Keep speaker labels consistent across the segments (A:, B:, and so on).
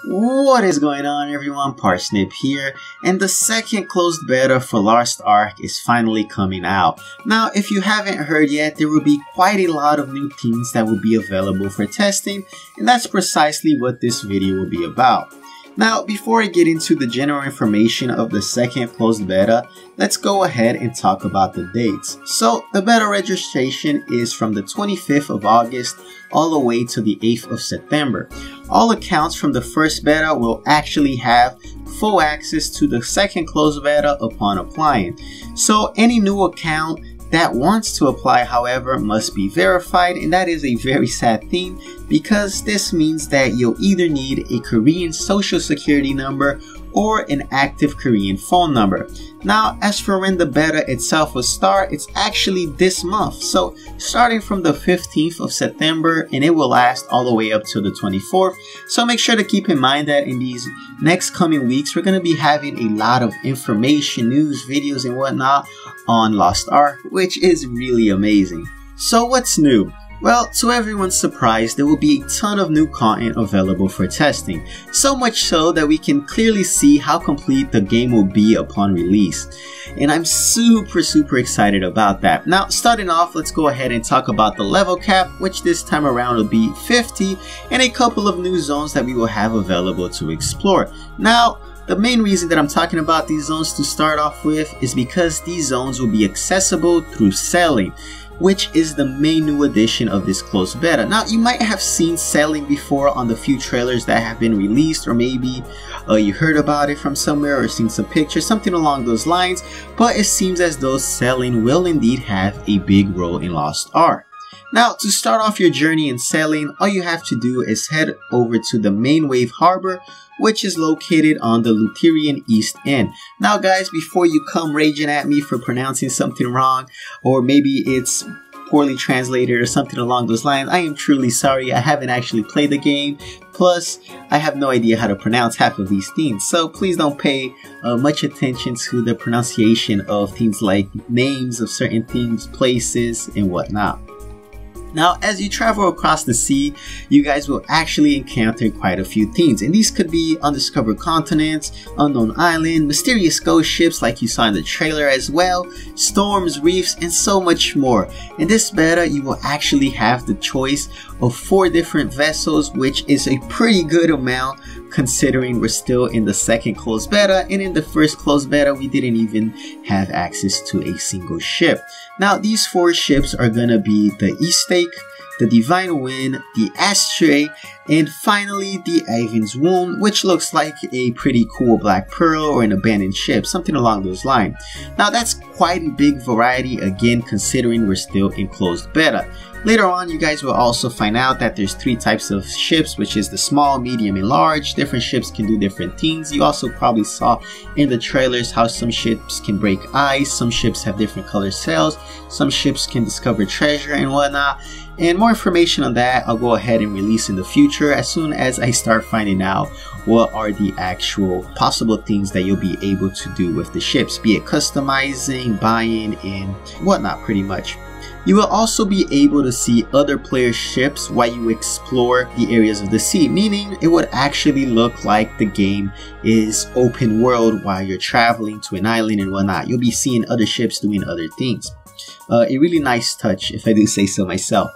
A: What is going on, everyone? Parsnip here, and the second closed beta for Lost Ark is finally coming out. Now, if you haven't heard yet, there will be quite a lot of new things that will be available for testing, and that's precisely what this video will be about. Now, before I get into the general information of the second closed beta, let's go ahead and talk about the dates. So, the beta registration is from the 25th of August all the way to the 8th of September. All accounts from the first beta will actually have full access to the second closed beta upon applying. So, any new account that wants to apply, however, must be verified, and that is a very sad thing because this means that you'll either need a Korean social security number or an active Korean phone number. Now, as for when the beta itself will start, it's actually this month. So starting from the 15th of September, and it will last all the way up to the 24th. So make sure to keep in mind that in these next coming weeks, we're going to be having a lot of information, news, videos, and whatnot on Lost Ark, which is really amazing. So what's new? Well, to everyone's surprise, there will be a ton of new content available for testing, so much so that we can clearly see how complete the game will be upon release. And I'm super excited about that. Now, starting off, let's go ahead and talk about the level cap, which this time around will be 50, and a couple of new zones that we will have available to explore. Now, the main reason that I'm talking about these zones to start off with is because these zones will be accessible through selling, which is the main new addition of this closed beta. Now, you might have seen selling before on the few trailers that have been released, or maybe you heard about it from somewhere or seen some pictures, something along those lines, but it seems as though selling will indeed have a big role in Lost Ark. Now, to start off your journey in sailing, all you have to do is head over to the main wave harbor, which is located on the Lutherian East End. Now guys, before you come raging at me for pronouncing something wrong, or maybe it's poorly translated or something along those lines, I am truly sorry. I haven't actually played the game, plus I have no idea how to pronounce half of these things, so please don't pay much attention to the pronunciation of things like names of certain things, places, and whatnot. Now, as you travel across the sea, you guys will actually encounter quite a few things, and these could be undiscovered continents, unknown island, mysterious ghost ships like you saw in the trailer as well, storms, reefs, and so much more. In this beta, you will actually have the choice of 4 different vessels, which is a pretty good amount considering we're still in the second closed beta, and in the first closed beta we didn't even have access to a single ship. Now, these 4 ships are gonna be the Eastake, the Divine Wind, the Astray, and finally the Ivan's Wound, which looks like a pretty cool Black Pearl or an abandoned ship, something along those lines. Now, that's quite a big variety, again, considering we're still in closed beta. Later on, you guys will also find out that there's 3 types of ships, which is the small, medium, and large. Different ships can do different things. You also probably saw in the trailers how some ships can break ice, some ships have different color sails, some ships can discover treasure and whatnot. And more information on that I'll go ahead and release in the future as soon as I start finding out what are the actual possible things that you'll be able to do with the ships, be it customizing, buying, and whatnot pretty much. You will also be able to see other players' ships while you explore the areas of the sea, meaning it would actually look like the game is open world while you're traveling to an island and whatnot. You'll be seeing other ships doing other things. A really nice touch, if I do say so myself.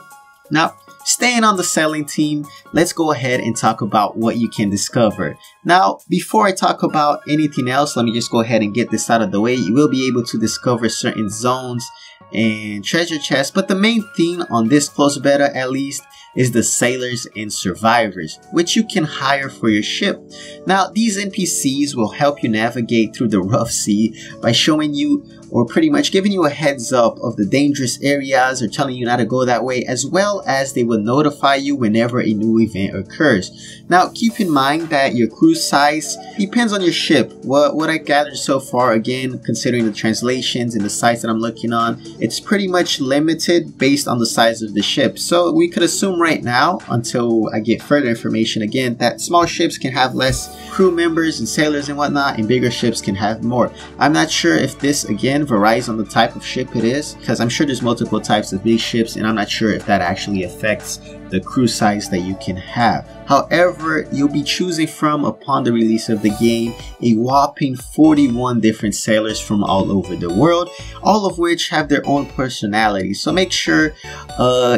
A: Now, staying on the sailing team, let's go ahead and talk about what you can discover. Now, before I talk about anything else, let me just go ahead and get this out of the way. You will be able to discover certain zones and treasure chests, but the main thing on this closed beta at least is the sailors and survivors, which you can hire for your ship. Now, these NPCs will help you navigate through the rough sea by showing you, or pretty much giving you a heads up of the dangerous areas or telling you not to go that way, as well as they will notify you whenever a new event occurs. Now, keep in mind that your crew size depends on your ship. What I gathered so far, again, considering the translations and the sites that I'm looking on, it's pretty much limited based on the size of the ship. So we could assume right now, until I get further information again, that small ships can have less crew members and sailors and whatnot, and bigger ships can have more. I'm not sure if this again again varies on the type of ship it is, because I'm sure there's multiple types of big ships and I'm not sure if that actually affects the crew size that you can have. However, you'll be choosing from, upon the release of the game, a whopping 41 different sailors from all over the world, all of which have their own personality. So make sure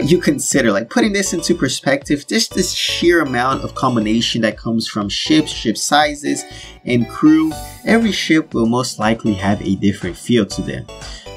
A: you consider, like, putting this into perspective, just this sheer amount of combination that comes from ships, ship sizes, and crew. Every ship will most likely have a different feel to them.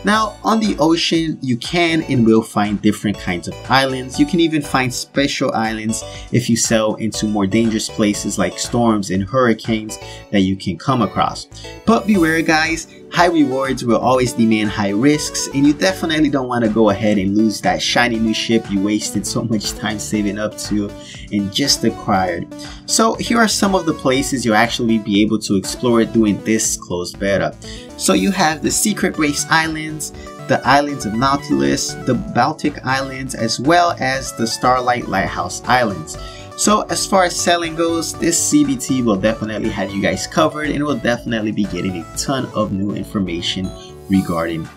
A: Now, on the ocean, you can and will find different kinds of islands. You can even find special islands if you sail into more dangerous places like storms and hurricanes that you can come across. But beware, guys, high rewards will always demand high risks, and you definitely don't want to go ahead and lose that shiny new ship you wasted so much time saving up to and just acquired. So here are some of the places you'll actually be able to explore during this closed beta. So you have the Secret Race Islands, the Islands of Nautilus, the Baltic Islands, as well as the Starlight Lighthouse Islands. So as far as selling goes, this CBT will definitely have you guys covered, and will definitely be getting a ton of new information regarding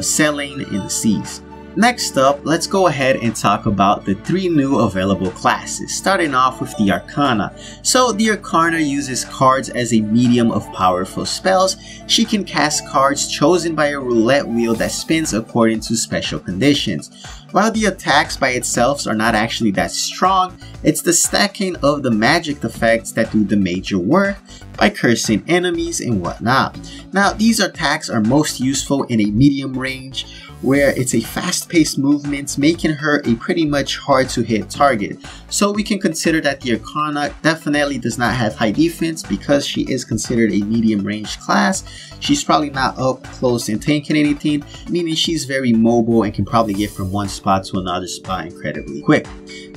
A: selling in the seas. Next up, let's go ahead and talk about the 3 new available classes, starting off with the Arcana. So the Arcana uses cards as a medium of powerful spells. She can cast cards chosen by a roulette wheel that spins according to special conditions. While the attacks by itself are not actually that strong, it's the stacking of the magic effects that do the major work by cursing enemies and whatnot. Now, these attacks are most useful in a medium range, where it's a fast-paced movement, making her a pretty much hard-to-hit target. So we can consider that the Arcana definitely does not have high defense because she is considered a medium-range class. She's probably not up close and tanking anything, meaning she's very mobile and can probably get from one spot to another spot incredibly quick.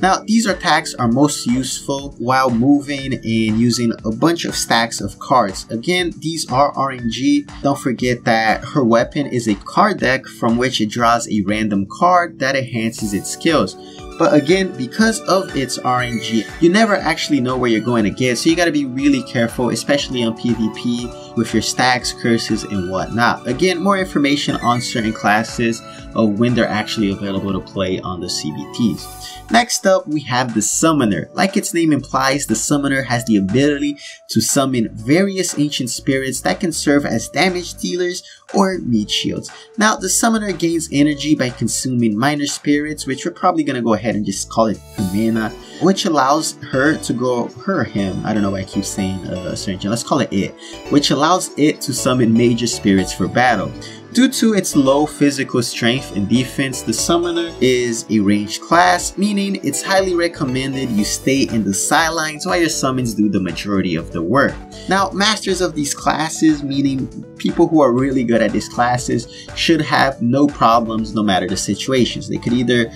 A: Now, these attacks are most useful while moving and using a bunch of stacks of cards. Again, these are RNG. Don't forget that her weapon is a card deck from which it draws a random card that enhances its skills. But again, because of its RNG, you never actually know where you're going to get, so you gotta be really careful, especially on PvP with your stacks, curses, and whatnot. Again, more information on certain classes of when they're actually available to play on the CBTs. Next up, we have the Summoner. Like its name implies, the Summoner has the ability to summon various ancient spirits that can serve as damage dealers or meat shields. Now, the Summoner gains energy by consuming minor spirits, which we're probably going to go ahead and just call it mana, which allows her to go, I don't know why I keep saying certain, let's call it it, which allows it to summon major spirits for battle. Due to its low physical strength and defense, the Summoner is a ranged class, meaning it's highly recommended you stay in the sidelines while your summons do the majority of the work. Now, masters of these classes, meaning people who are really good at these classes, should have no problems no matter the situations. They could either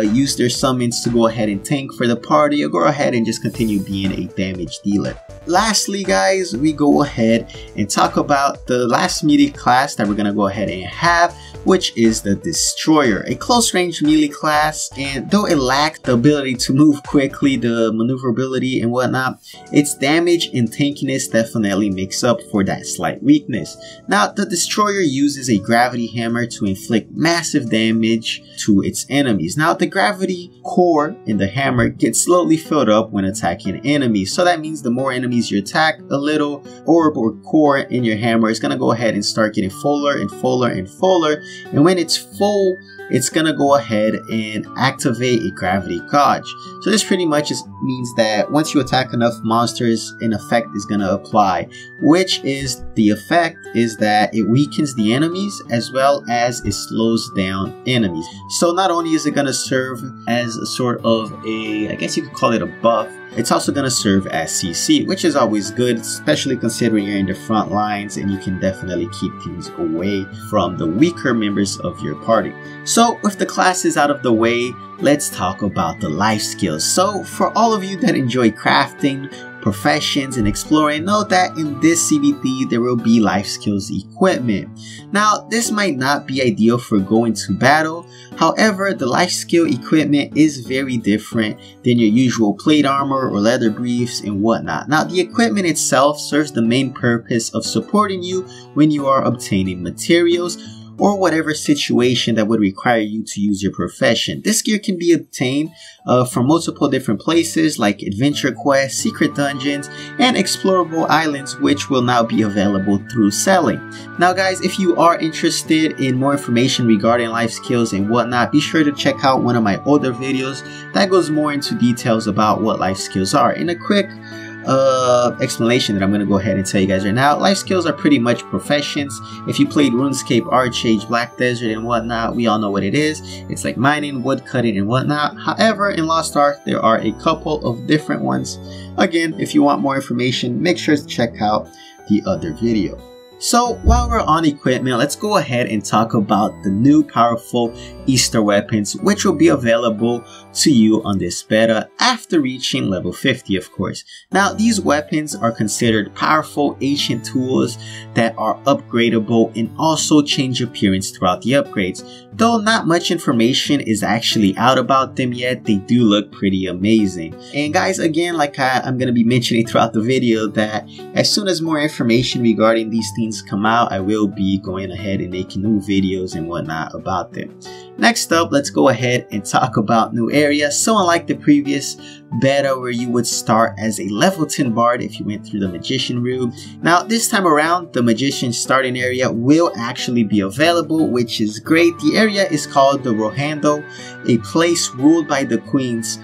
A: use their summons to go ahead and tank for the party, or go ahead and just continue being a damage dealer. Lastly, guys, we go ahead and talk about the last melee class that we're going to go ahead and have, which is the Destroyer, a close range melee class. And though it lacked the ability to move quickly, the maneuverability and whatnot, its damage and tankiness definitely makes up for that slight weakness. Now, the Destroyer uses a gravity hammer to inflict massive damage to its enemies. Now, the gravity core in the hammer gets slowly filled up when attacking enemies, so that means the more enemies you attack, a little orb or core in your hammer is going to go ahead and start getting fuller and fuller and fuller, and when it's full, it's gonna go ahead and activate a gravity gauge. So this pretty much just means that once you attack enough monsters, an effect is gonna apply, which is the effect is that it weakens the enemies as well as it slows down enemies. So not only is it gonna serve as a sort of I guess you could call it a buff, it's also going to serve as CC, which is always good, especially considering you're in the front lines and you can definitely keep things away from the weaker members of your party. So with the classes out of the way, let's talk about the life skills. So for all of you that enjoy crafting professions and exploring, know that in this CBT there will be life skills equipment. Now this might not be ideal for going to battle, however the life skill equipment is very different than your usual plate armor or leather briefs and whatnot. Now the equipment itself serves the main purpose of supporting you when you are obtaining materials or whatever situation that would require you to use your profession. This gear can be obtained from multiple different places like adventure quests, secret dungeons, and explorable islands, which will now be available through selling. Now guys, if you are interested in more information regarding life skills and whatnot, be sure to check out one of my older videos that goes more into details about what life skills are. In a quick explanation that I'm going to go ahead and tell you guys right now, life skills are pretty much professions. If you played RuneScape, Archaeology, Black Desert and whatnot, we all know what it is. It's like mining, wood cutting and whatnot. However, in Lost Ark there are a couple of different ones. Again, if you want more information, make sure to check out the other video. So while we're on equipment, let's go ahead and talk about the new powerful Easter weapons, which will be available to you on this beta after reaching level 50, of course. Now these weapons are considered powerful ancient tools that are upgradable and also change appearance throughout the upgrades. Though not much information is actually out about them yet, they do look pretty amazing. And guys, again, like I'm going to be mentioning throughout the video, that as soon as more information regarding these things come out, I will be going ahead and making new videos and whatnot about them. Next up, let's go ahead and talk about new areas. So unlike the previous beta where you would start as a level 10 bard if you went through the magician route, now this time around the magician starting area will actually be available, which is great. The area is called the Rohando, a place ruled by the queens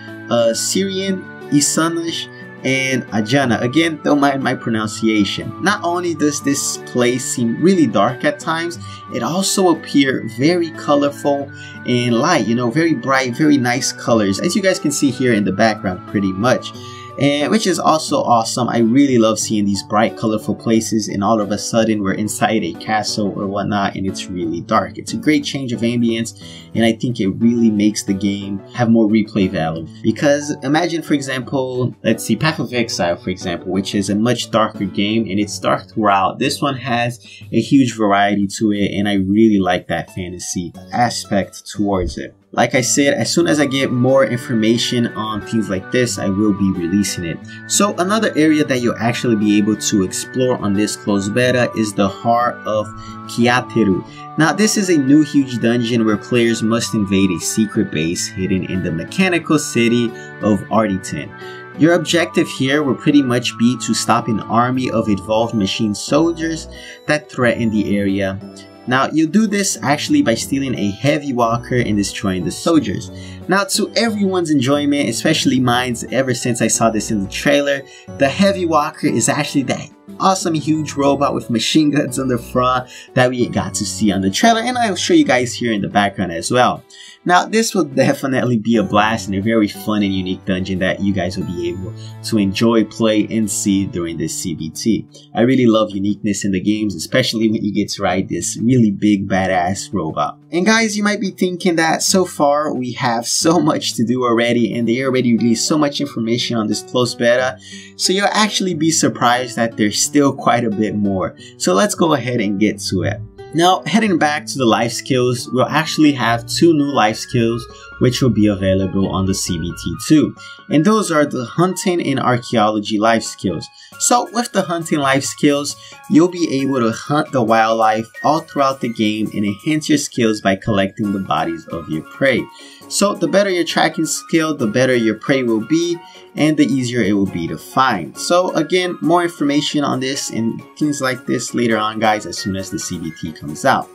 A: Syrian, Isanash, and Ajana. Again, don't mind my pronunciation. Not only does this place seem really dark at times, it also appears very colorful and light, you know, very bright, very nice colors, as you guys can see here in the background pretty much. And which is also awesome. I really love seeing these bright, colorful places, and all of a sudden we're inside a castle or whatnot and it's really dark. It's a great change of ambience, and I think it really makes the game have more replay value. Because imagine, for example, let's see, Path of Exile, for example, which is a much darker game and it's dark throughout. This one has a huge variety to it, and I really like that fantasy aspect towards it. Like I said, as soon as I get more information on things like this, I will be releasing it. So another area that you'll actually be able to explore on this closed beta is the Heart of Kiateru. Now this is a new huge dungeon where players must invade a secret base hidden in the mechanical city of Arditan. Your objective here will pretty much be to stop an army of evolved machine soldiers that threaten the area. Now you do this actually by stealing a heavy walker and destroying the soldiers. Now to everyone's enjoyment, especially mine, ever since I saw this in the trailer, the heavy walker is actually that awesome huge robot with machine guns on the front that we got to see on the trailer, and I'll show you guys here in the background as well. Now this will definitely be a blast and a very fun and unique dungeon that you guys will be able to enjoy, play, and see during this CBT. I really love uniqueness in the games, especially when you get to ride this really big badass robot. And guys, you might be thinking that so far we have so much to do already, and they already released so much information on this closed beta, so you'll actually be surprised that there's still quite a bit more. So let's go ahead and get to it. Now, heading back to the life skills, we'll actually have two new life skills which will be available on the CBT2. And those are the hunting and archaeology life skills. So with the hunting life skills, you'll be able to hunt the wildlife all throughout the game and enhance your skills by collecting the bodies of your prey. So the better your tracking skill, the better your prey will be, and the easier it will be to find. So again, more information on this and things like this later on, guys, as soon as the CBT comes out.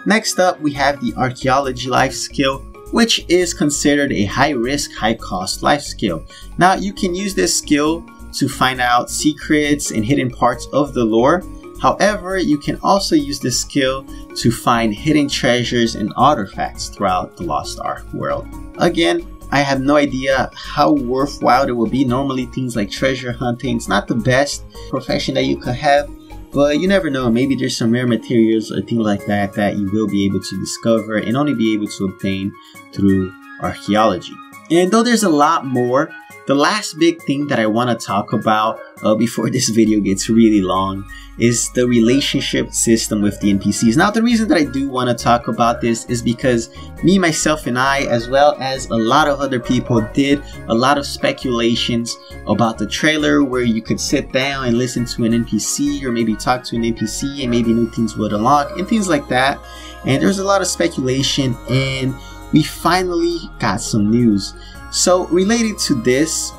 A: Next up, we have the archaeology life skill, which is considered a high risk, high cost life skill. Now you can use this skill to find out secrets and hidden parts of the lore. However, you can also use this skill to find hidden treasures and artifacts throughout the Lost Ark world. Again, I have no idea how worthwhile it will be. Normally things like treasure hunting is not the best profession that you could have, but you never know. Maybe there's some rare materials or things like that that you will be able to discover and only be able to obtain through archaeology. And though there's a lot more the last big thing that I want to talk about before this video gets really long is the relationship system with the NPCs. Now, the reason that I do want to talk about this is because me, myself, and I, as well as a lot of other people, did a lot of speculations about the trailer where you could sit down and listen to an NPC or maybe talk to an NPC and maybe new things would unlock and things like that. And there's a lot of speculation, and we finally got some news. So related to this,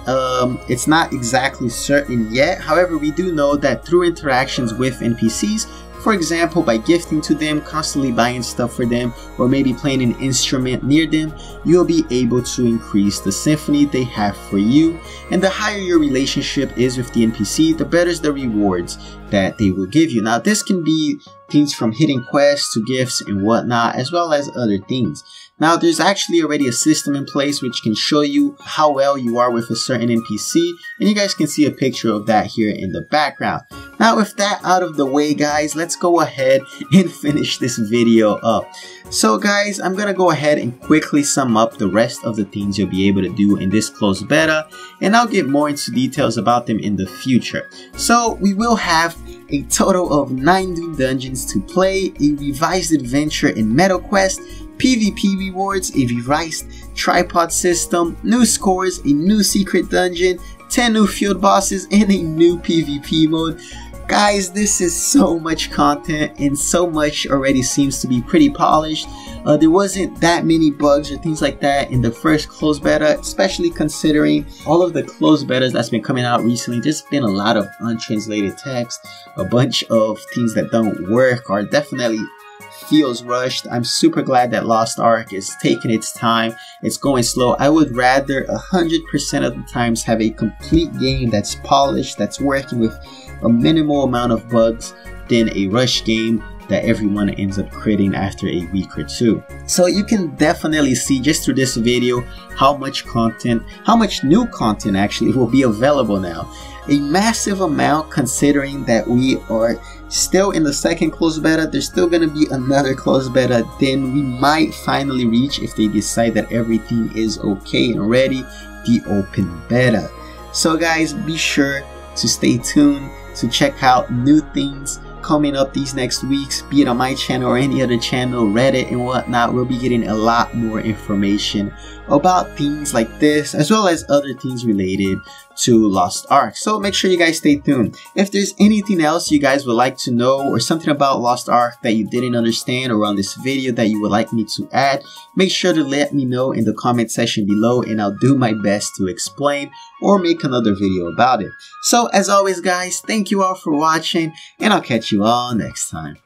A: it's not exactly certain yet. However, we do know that through interactions with NPCs, for example, by gifting to them, constantly buying stuff for them, or maybe playing an instrument near them, you'll be able to increase the symphony they have for you. And the higher your relationship is with the NPC, the better the rewards that they will give you. Now, this can be things from hidden quests to gifts and whatnot, as well as other things. Now, there's actually already a system in place which can show you how well you are with a certain NPC, and you guys can see a picture of that here in the background. Now, with that out of the way, guys, let's go ahead and finish this video up. So guys, I'm gonna go ahead and quickly sum up the rest of the things you'll be able to do in this closed beta, and I'll get more into details about them in the future. So we will have a total of 9 new dungeons to play, a revised adventure in Metal Quest, PvP rewards, a revised tripod system, new scores, a new secret dungeon, 10 new field bosses, and a new PvP mode. Guys, this is so much content, and so much already seems to be pretty polished. There wasn't that many bugs or things like that in the first closed beta, especially considering all of the closed betas that's been coming out recently. There's been a lot of untranslated text, a bunch of things that don't work or definitely feels rushed. I'm super glad that Lost Ark is taking its time. It's going slow. I would rather 100% of the times have a complete game that's polished, that's working with a minimal amount of bugs, than a rush game that everyone ends up critting after a week or two. So you can definitely see just through this video how much content, how much new content actually will be available now. A massive amount, considering that we are still in the second closed beta. There's still going to be another closed beta, then we might finally reach, if they decide that everything is okay and ready, the open beta. So guys, be sure to stay tuned to check out new things coming up these next weeks, be it on my channel or any other channel, Reddit and whatnot. We'll be getting a lot more information about things like this, as well as other things related to Lost Ark. So make sure you guys stay tuned. If there's anything else you guys would like to know, or something about Lost Ark that you didn't understand or on this video that you would like me to add, make sure to let me know in the comment section below, and I'll do my best to explain or make another video about it. So as always guys, thank you all for watching, and I'll catch you all next time.